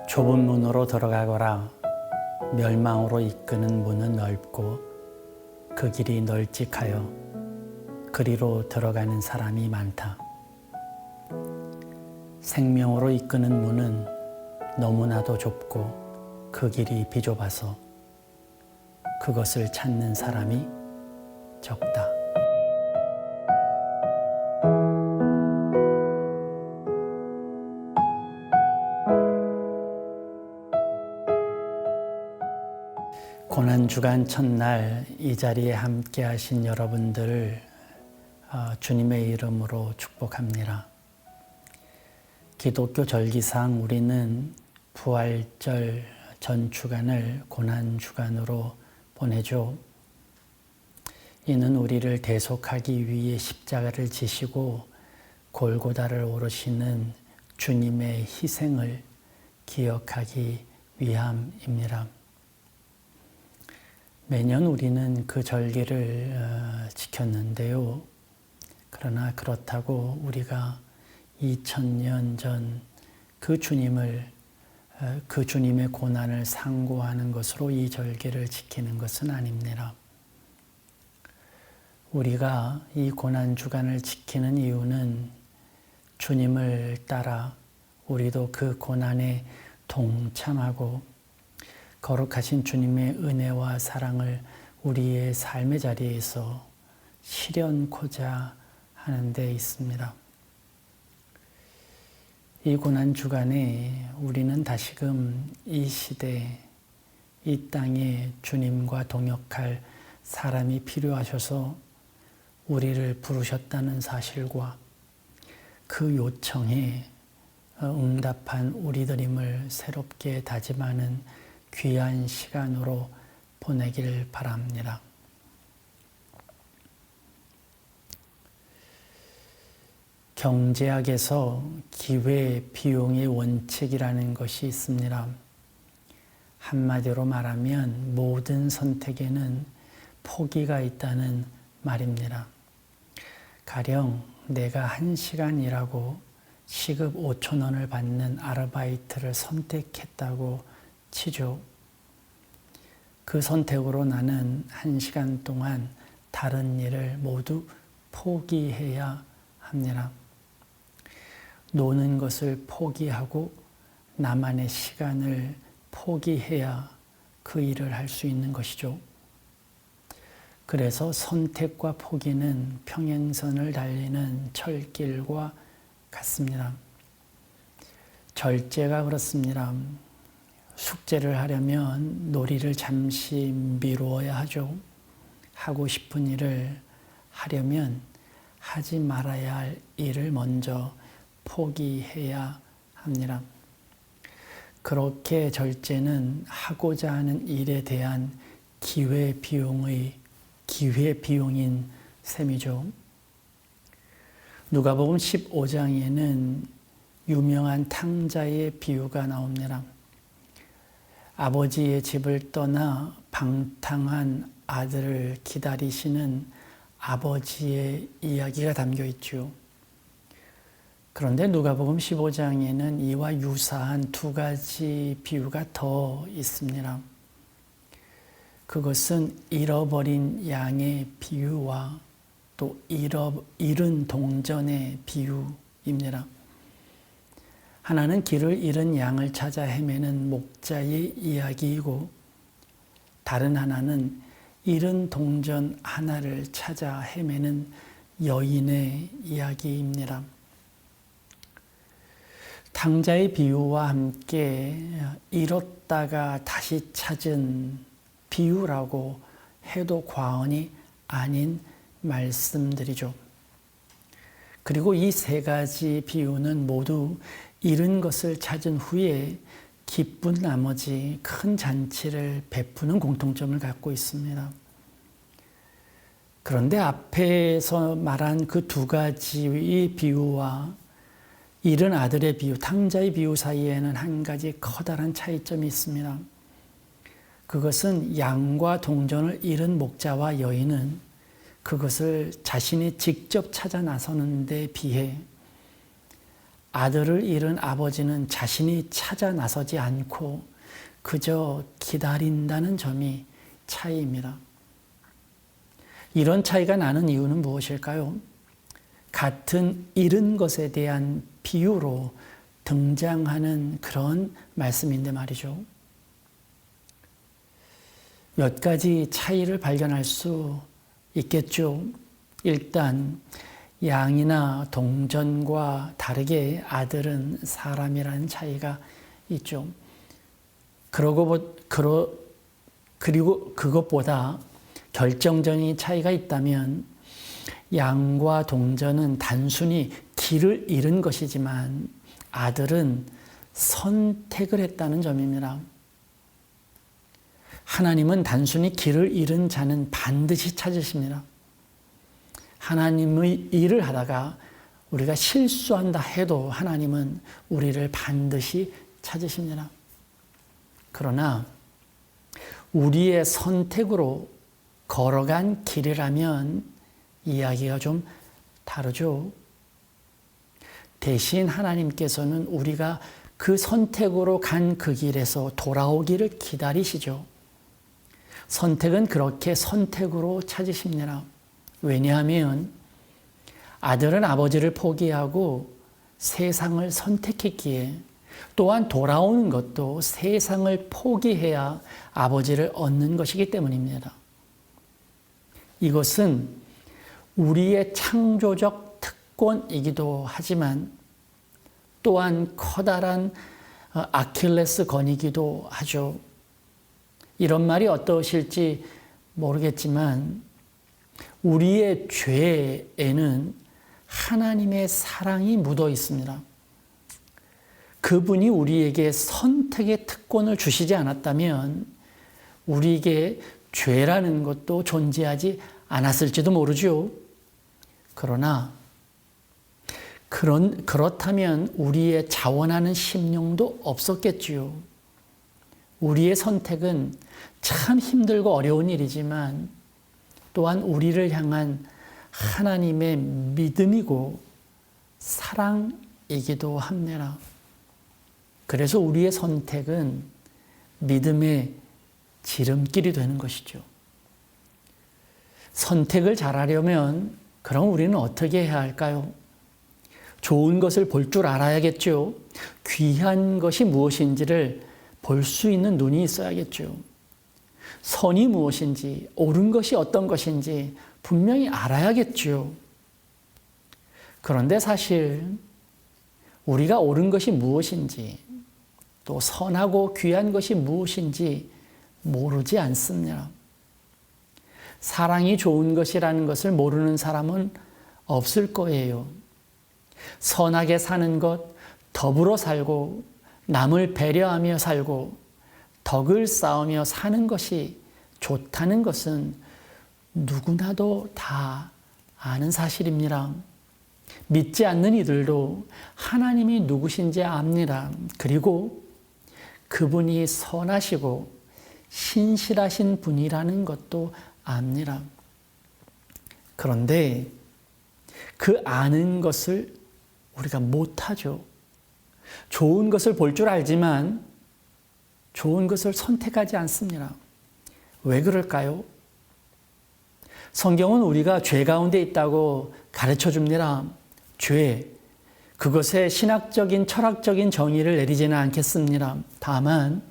좁은 문으로 들어가거라. 멸망으로 이끄는 문은 넓고 그 길이 널찍하여 그리로 들어가는 사람이 많다. 생명으로 이끄는 문은 너무나도 좁고 그 길이 비좁아서 그것을 찾는 사람이 적다. 고난주간 첫날 이 자리에 함께 하신 여러분들을 주님의 이름으로 축복합니다. 기독교 절기상 우리는 부활절 전주간을 고난주간으로 보내죠. 이는 우리를 대속하기 위해 십자가를 지시고 골고다를 오르시는 주님의 희생을 기억하기 위함입니다. 매년 우리는 그 절기를 지켰는데요. 그러나 그렇다고 우리가 2000년 전 그 주님의 고난을 상고하는 것으로 이 절기를 지키는 것은 아닙니다. 우리가 이 고난주간을 지키는 이유는 주님을 따라 우리도 그 고난에 동참하고 거룩하신 주님의 은혜와 사랑을 우리의 삶의 자리에서 실현코자 하는 데 있습니다. 이 고난주간에 우리는 다시금 이 시대, 이 땅에 주님과 동역할 사람이 필요하셔서 우리를 부르셨다는 사실과 그 요청에 응답한 우리들임을 새롭게 다짐하는 귀한 시간으로 보내길 바랍니다. 경제학에서 기회 비용의 원칙이라는 것이 있습니다. 한마디로 말하면 모든 선택에는 포기가 있다는 말입니다. 가령 내가 1시간 일하고 시급 5,000원을 받는 아르바이트를 선택했다고 치죠. 그 선택으로 나는 1시간 동안 다른 일을 모두 포기해야 합니다. 노는 것을 포기하고 나만의 시간을 포기해야 그 일을 할 수 있는 것이죠. 그래서 선택과 포기는 평행선을 달리는 철길과 같습니다. 절제가 그렇습니다. 숙제를 하려면 놀이를 잠시 미루어야 하죠. 하고 싶은 일을 하려면 하지 말아야 할 일을 먼저 포기해야 합니다. 그렇게 절제는 하고자 하는 일에 대한 기회비용인 셈이죠. 누가복음 15장에는 유명한 탕자의 비유가 나옵니다. 아버지의 집을 떠나 방탕한 아들을 기다리시는 아버지의 이야기가 담겨 있죠. 그런데 누가복음 15장에는 이와 유사한 두 가지 비유가 더 있습니다. 그것은 잃어버린 양의 비유와 또 잃은 동전의 비유입니다. 하나는 길을 잃은 양을 찾아 헤매는 목자의 이야기이고 다른 하나는 잃은 동전 하나를 찾아 헤매는 여인의 이야기입니다. 탕자의 비유와 함께 잃었다가 다시 찾은 비유라고 해도 과언이 아닌 말씀들이죠. 그리고 이 세 가지 비유는 모두 잃은 것을 찾은 후에 기쁜 나머지 큰 잔치를 베푸는 공통점을 갖고 있습니다. 그런데 앞에서 말한 그 두 가지의 비유와 잃은 아들의 비유, 탕자의 비유 사이에는 한 가지 커다란 차이점이 있습니다. 그것은 양과 동전을 잃은 목자와 여인은 그것을 자신이 직접 찾아 나서는 데 비해 아들을 잃은 아버지는 자신이 찾아 나서지 않고 그저 기다린다는 점이 차이입니다. 이런 차이가 나는 이유는 무엇일까요? 같은 잃은 것에 대한 비유로 등장하는 그런 말씀인데 말이죠. 몇 가지 차이를 발견할 수 있겠죠. 일단 양이나 동전과 다르게 아들은 사람이라는 차이가 있죠. 그리고 그것보다 결정적인 차이가 있다면 양과 동전은 단순히 길을 잃은 것이지만 아들은 선택을 했다는 점입니다. 하나님은 단순히 길을 잃은 자는 반드시 찾으십니다. 하나님의 일을 하다가 우리가 실수한다 해도 하나님은 우리를 반드시 찾으십니다. 그러나 우리의 선택으로 걸어간 길이라면 이야기가 좀 다르죠. 대신 하나님께서는 우리가 그 선택으로 간 그 길에서 돌아오기를 기다리시죠. 선택은 그렇게 선택으로 찾으십니다. 왜냐하면 아들은 아버지를 포기하고 세상을 선택했기에 또한 돌아오는 것도 세상을 포기해야 아버지를 얻는 것이기 때문입니다. 이것은 우리의 창조적 특권이기도 하지만 또한 커다란 아킬레스건이기도 하죠. 이런 말이 어떠실지 모르겠지만 우리의 죄에는 하나님의 사랑이 묻어 있습니다. 그분이 우리에게 선택의 특권을 주시지 않았다면 우리에게 죄라는 것도 존재하지 않았을지도 모르죠. 그러나 그렇다면 우리의 자원하는 심령도 없었겠지요. 우리의 선택은 참 힘들고 어려운 일이지만 또한 우리를 향한 하나님의 믿음이고 사랑이기도 합니다. 그래서 우리의 선택은 믿음의 지름길이 되는 것이죠. 선택을 잘하려면 그럼 우리는 어떻게 해야 할까요? 좋은 것을 볼 줄 알아야겠죠. 귀한 것이 무엇인지를 볼 수 있는 눈이 있어야겠죠. 선이 무엇인지, 옳은 것이 어떤 것인지 분명히 알아야겠죠. 그런데 사실 우리가 옳은 것이 무엇인지 또 선하고 귀한 것이 무엇인지 모르지 않습니다. 사랑이 좋은 것이라는 것을 모르는 사람은 없을 거예요. 선하게 사는 것, 더불어 살고 남을 배려하며 살고 덕을 쌓으며 사는 것이 좋다는 것은 누구나도 다 아는 사실입니다. 믿지 않는 이들도 하나님이 누구신지 압니다. 그리고 그분이 선하시고 신실하신 분이라는 것도 압니다. 그런데 그 아는 것을 우리가 못하죠. 좋은 것을 볼 줄 알지만 좋은 것을 선택하지 않습니다. 왜 그럴까요? 성경은 우리가 죄 가운데 있다고 가르쳐 줍니다. 죄, 그것에 신학적인 철학적인 정의를 내리지는 않겠습니다. 다만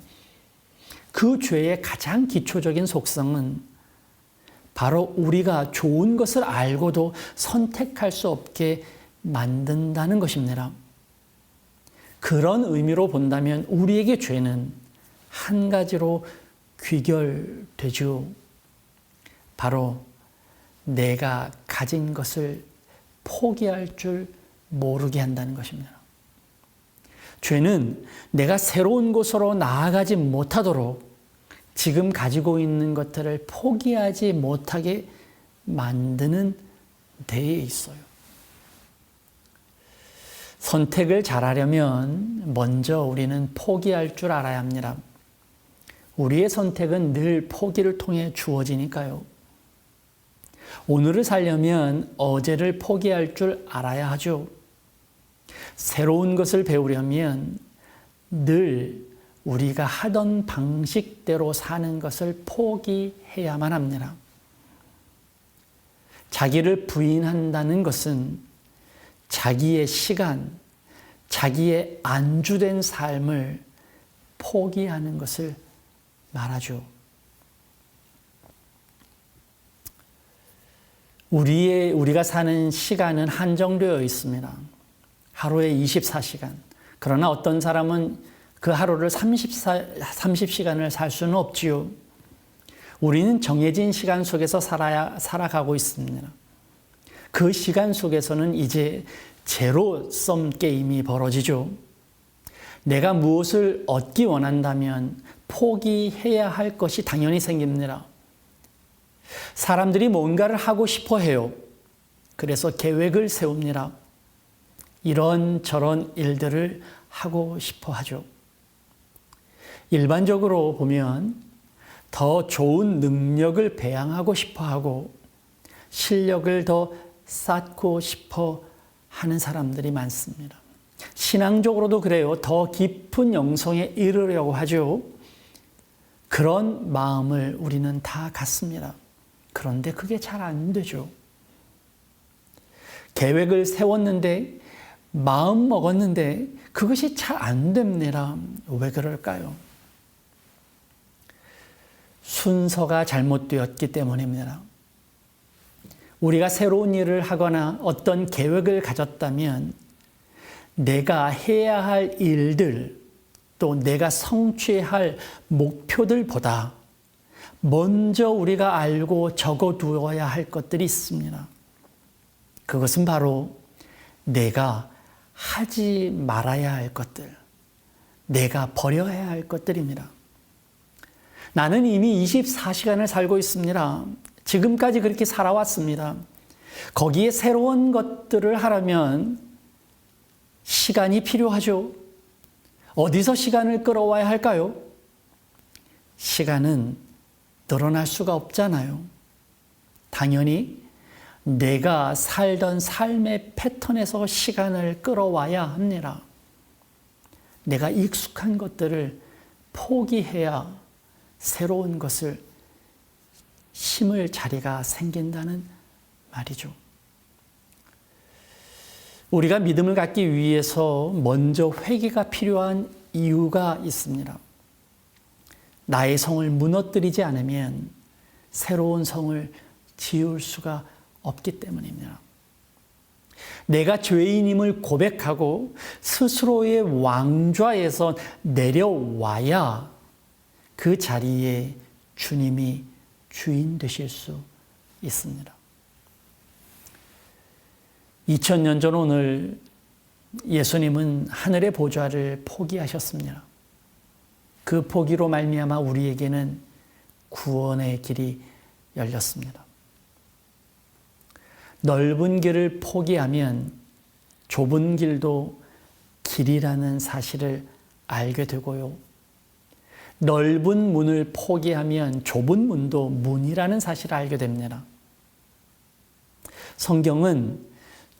그 죄의 가장 기초적인 속성은 바로 우리가 좋은 것을 알고도 선택할 수 없게 만든다는 것입니다. 그런 의미로 본다면 우리에게 죄는 한 가지로 귀결되죠. 바로 내가 가진 것을 포기할 줄 모르게 한다는 것입니다. 죄는 내가 새로운 곳으로 나아가지 못하도록 지금 가지고 있는 것들을 포기하지 못하게 만드는 데에 있어요. 선택을 잘하려면 먼저 우리는 포기할 줄 알아야 합니다. 우리의 선택은 늘 포기를 통해 주어지니까요. 오늘을 살려면 어제를 포기할 줄 알아야 하죠. 새로운 것을 배우려면 늘 우리가 하던 방식대로 사는 것을 포기해야만 합니다. 자기를 부인한다는 것은 자기의 시간, 자기의 안주된 삶을 포기하는 것을 말하죠. 우리가 사는 시간은 한정되어 있습니다. 하루에 24시간. 그러나 어떤 사람은 그 하루를 30시간을 살 수는 없지요. 우리는 정해진 시간 속에서 살아가고 있습니다. 그 시간 속에서는 이제 제로섬 게임이 벌어지죠. 내가 무엇을 얻기 원한다면 포기해야 할 것이 당연히 생깁니다. 사람들이 뭔가를 하고 싶어 해요. 그래서 계획을 세웁니다. 이런저런 일들을 하고 싶어 하죠. 일반적으로 보면 더 좋은 능력을 배양하고 싶어 하고 실력을 더 쌓고 싶어 하는 사람들이 많습니다. 신앙적으로도 그래요. 더 깊은 영성에 이르려고 하죠. 그런 마음을 우리는 다 갖습니다. 그런데 그게 잘 안 되죠. 계획을 세웠는데 마음 먹었는데 그것이 잘 안 됩니다. 왜 그럴까요? 순서가 잘못되었기 때문입니다. 우리가 새로운 일을 하거나 어떤 계획을 가졌다면 내가 해야 할 일들 또 내가 성취해야 할 목표들보다 먼저 우리가 알고 적어두어야 할 것들이 있습니다. 그것은 바로 내가 하지 말아야 할 것들, 내가 버려야 할 것들입니다. 나는 이미 24시간을 살고 있습니다. 지금까지 그렇게 살아왔습니다. 거기에 새로운 것들을 하려면 시간이 필요하죠. 어디서 시간을 끌어와야 할까요? 시간은 늘어날 수가 없잖아요. 당연히 내가 살던 삶의 패턴에서 시간을 끌어와야 합니다. 내가 익숙한 것들을 포기해야 새로운 것을 심을 자리가 생긴다는 말이죠. 우리가 믿음을 갖기 위해서 먼저 회개가 필요한 이유가 있습니다. 나의 성을 무너뜨리지 않으면 새로운 성을 지을 수가 없기 때문입니다. 내가 죄인임을 고백하고 스스로의 왕좌에서 내려와야 그 자리에 주님이 주인 되실 수 있습니다. 2000년 전 오늘 예수님은 하늘의 보좌를 포기하셨습니다. 그 포기로 말미암아 우리에게는 구원의 길이 열렸습니다. 넓은 길을 포기하면 좁은 길도 길이라는 사실을 알게 되고요. 넓은 문을 포기하면 좁은 문도 문이라는 사실을 알게 됩니다. 성경은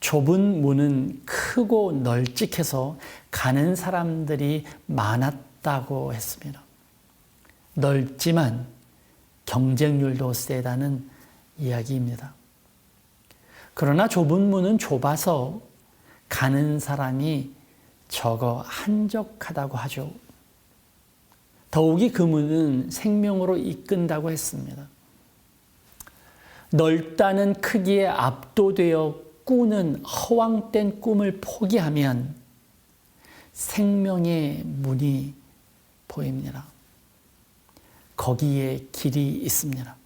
좁은 문은 크고 널찍해서 가는 사람들이 많았다고 했습니다. 넓지만 경쟁률도 세다는 이야기입니다. 그러나 좁은 문은 좁아서 가는 사람이 적어 한적하다고 하죠. 더욱이 그 문은 생명으로 이끈다고 했습니다. 넓다는 크기에 압도되어 꾸는 허황된 꿈을 포기하면 생명의 문이 보입니다. 거기에 길이 있습니다.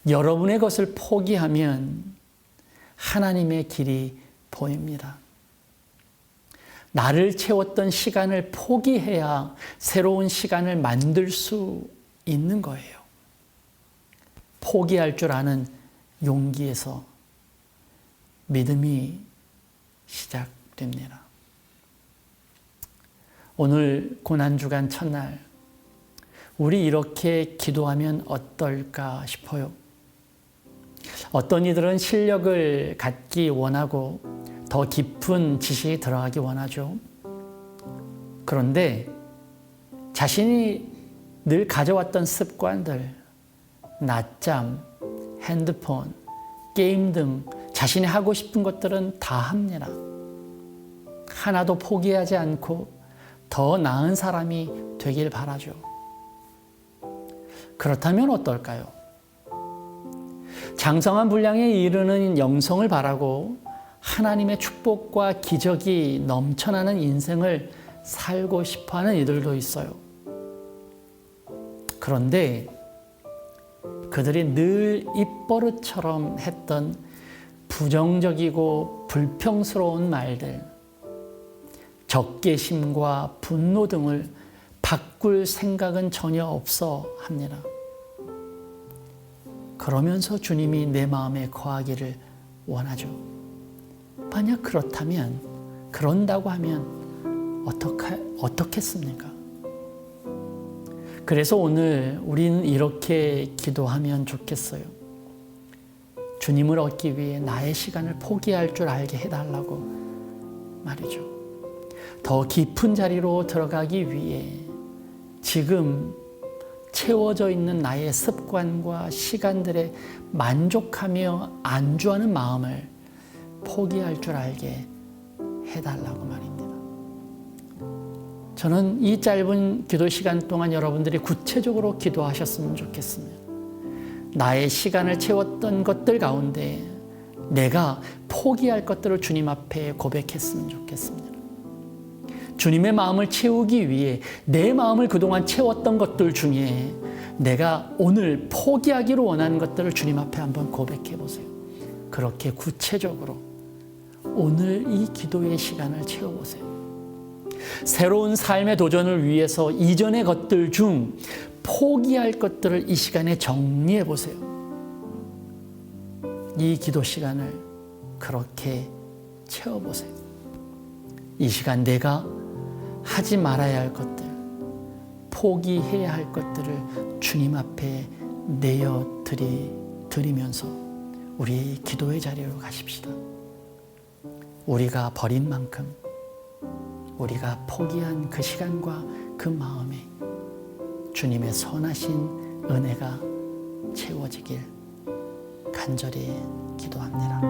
여러분의 것을 포기하면 하나님의 길이 보입니다. 나를 채웠던 시간을 포기해야 새로운 시간을 만들 수 있는 거예요. 포기할 줄 아는 용기에서 믿음이 시작됩니다. 됩니다. 오늘 고난주간 첫날 우리 이렇게 기도하면 어떨까 싶어요. 어떤 이들은 실력을 갖기 원하고 더 깊은 지식이 들어가기 원하죠. 그런데 자신이 늘 가져왔던 습관들, 낮잠, 핸드폰, 게임 등 자신이 하고 싶은 것들은 다 합니다. 하나도 포기하지 않고 더 나은 사람이 되길 바라죠. 그렇다면 어떨까요? 장성한 분량에 이르는 영성을 바라고 하나님의 축복과 기적이 넘쳐나는 인생을 살고 싶어하는 이들도 있어요. 그런데 그들이 늘 입버릇처럼 했던 부정적이고 불평스러운 말들, 적개심과 분노 등을 바꿀 생각은 전혀 없어 합니다. 그러면서 주님이 내 마음에 거하기를 원하죠. 만약 그렇다면, 그런다고 하면 어떻겠습니까? 그래서 오늘 우리는 이렇게 기도하면 좋겠어요. 주님을 얻기 위해 나의 시간을 포기할 줄 알게 해달라고 말이죠. 더 깊은 자리로 들어가기 위해 지금 채워져 있는 나의 습관과 시간들에 만족하며 안주하는 마음을 포기할 줄 알게 해달라고 말입니다. 저는 이 짧은 기도 시간 동안 여러분들이 구체적으로 기도하셨으면 좋겠습니다. 나의 시간을 채웠던 것들 가운데 내가 포기할 것들을 주님 앞에 고백했으면 좋겠습니다. 주님의 마음을 채우기 위해 내 마음을 그동안 채웠던 것들 중에 내가 오늘 포기하기로 원하는 것들을 주님 앞에 한번 고백해 보세요. 그렇게 구체적으로 오늘 이 기도의 시간을 채워보세요. 새로운 삶의 도전을 위해서 이전의 것들 중 포기할 것들을 이 시간에 정리해 보세요. 이 기도 시간을 그렇게 채워보세요. 이 시간 내가 하지 말아야 할 것들, 포기해야 할 것들을 주님 앞에 내어드리면서 우리의 기도의 자리로 가십시다. 우리가 버린 만큼 우리가 포기한 그 시간과 그 마음에 주님의 선하신 은혜가 채워지길 간절히 기도합니다.